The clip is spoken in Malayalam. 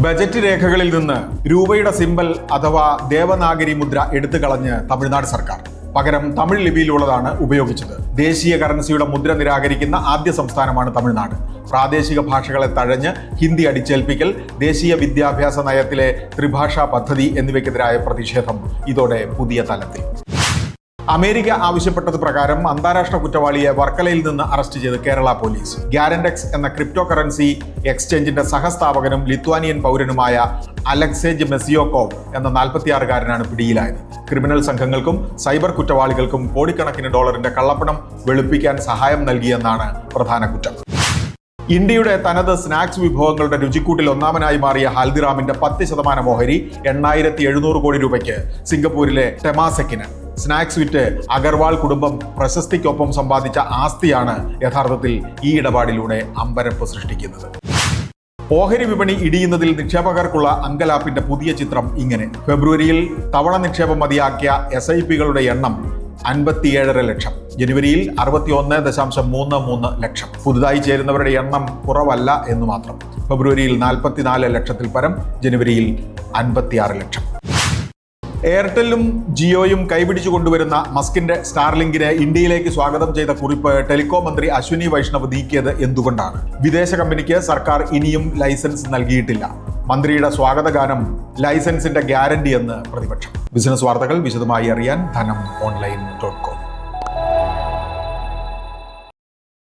ബജറ്റ് രേഖകളിൽ നിന്ന് രൂപയുടെ സിമ്പൽ അഥവാ ദേവനാഗരി മുദ്ര എടുത്തു കളഞ്ഞ് തമിഴ്നാട് സർക്കാർ. പകരം തമിഴ് ലിപിയിലുള്ളതാണ് ഉപയോഗിച്ചത്. ദേശീയ കറൻസിയുടെ മുദ്ര നിരാകരിക്കുന്ന ആദ്യ സംസ്ഥാനമാണ് തമിഴ്നാട്. പ്രാദേശിക ഭാഷകളെ തഴഞ്ഞ് ഹിന്ദി അടിച്ചേൽപ്പിക്കൽ, ദേശീയ വിദ്യാഭ്യാസ നയത്തിലെ ത്രിഭാഷാ പദ്ധതി എന്നിവയ്ക്കെതിരായ പ്രതിഷേധം ഇതോടെ പുതിയ തലത്തിൽ. അമേരിക്ക ആവശ്യപ്പെട്ടത് പ്രകാരം അന്താരാഷ്ട്ര കുറ്റവാളിയെ വർക്കലയിൽ നിന്ന് അറസ്റ്റ് ചെയ്ത് കേരള പോലീസ്. ഗ്യാരൻഡെക്സ് എന്ന ക്രിപ്റ്റോ കറൻസി എക്സ്ചേഞ്ചിന്റെ സഹസ്ഥാപകനും ലിത്വാനിയൻ പൗരനുമായ അലക്സേജ് മെസിയോക്കോവ് എന്ന 46-കാരനാണ് പിടിയിലായത്. ക്രിമിനൽ സംഘങ്ങൾക്കും സൈബർ കുറ്റവാളികൾക്കും കോടിക്കണക്കിന് ഡോളറിന്റെ കള്ളപ്പണം വെളുപ്പിക്കാൻ സഹായം നൽകിയെന്നാണ് പ്രധാന കുറ്റം. ഇന്ത്യയുടെ തനത് സ്നാക്സ് വിഭവങ്ങളുടെ രുചിക്കൂട്ടിൽ ഒന്നാമനായി മാറിയ ഹൽദിറാമിന്റെ 10% ഓഹരി 8,700 കോടി രൂപയ്ക്ക് സിംഗപ്പൂരിലെ ടെമാസെക്കിന്. സ്നാക്സ് വിറ്റ് അഗർവാൾ കുടുംബം പ്രശസ്തിക്കൊപ്പം സമ്പാദിച്ച ആസ്തിയാണ് യഥാർത്ഥത്തിൽ ഈ ഇടപാടിലൂടെ അമ്പരപ്പ് സൃഷ്ടിക്കുന്നത്. ഓഹരി വിപണി ഇടിയുന്നതിൽ നിക്ഷേപകർക്കുള്ള അങ്കലാപ്പിന്റെ പുതിയ ചിത്രം ഇങ്ങനെ. ഫെബ്രുവരിയിൽ തവണ നിക്ഷേപം മതിയാക്കിയ SIP-കളുടെ എണ്ണം 57.5 ലക്ഷം. ജനുവരിയിൽ 61.33 ലക്ഷം. പുതുതായി ചേരുന്നവരുടെ എണ്ണം കുറവല്ല എന്ന് മാത്രം. ഫെബ്രുവരിയിൽ 44 ലക്ഷത്തിൽ പരം, ജനുവരിയിൽ 56 ലക്ഷം. എയർടെല്ലും ജിയോയും കൈപിടിച്ചു കൊണ്ടുവരുന്ന മസ്കിന്റെ സ്റ്റാർലിങ്കിനെ ഇന്ത്യയിലേക്ക് സ്വാഗതം ചെയ്ത കുറിപ്പ് ടെലികോം മന്ത്രി അശ്വിനി വൈഷ്ണവ് നീക്കിയത് എന്തുകൊണ്ടാണ്? വിദേശ കമ്പനിക്ക് സർക്കാർ ഇനിയും ലൈസൻസ് നൽകിയിട്ടില്ല. മന്ത്രിയുടെ സ്വാഗതഗാനം ലൈസൻസിന്റെ ഗ്യാരണ്ടി എന്ന് പ്രതിപക്ഷം. ബിസിനസ് വാർത്തകൾ വിശദമായി അറിയാൻ ധനം online.com.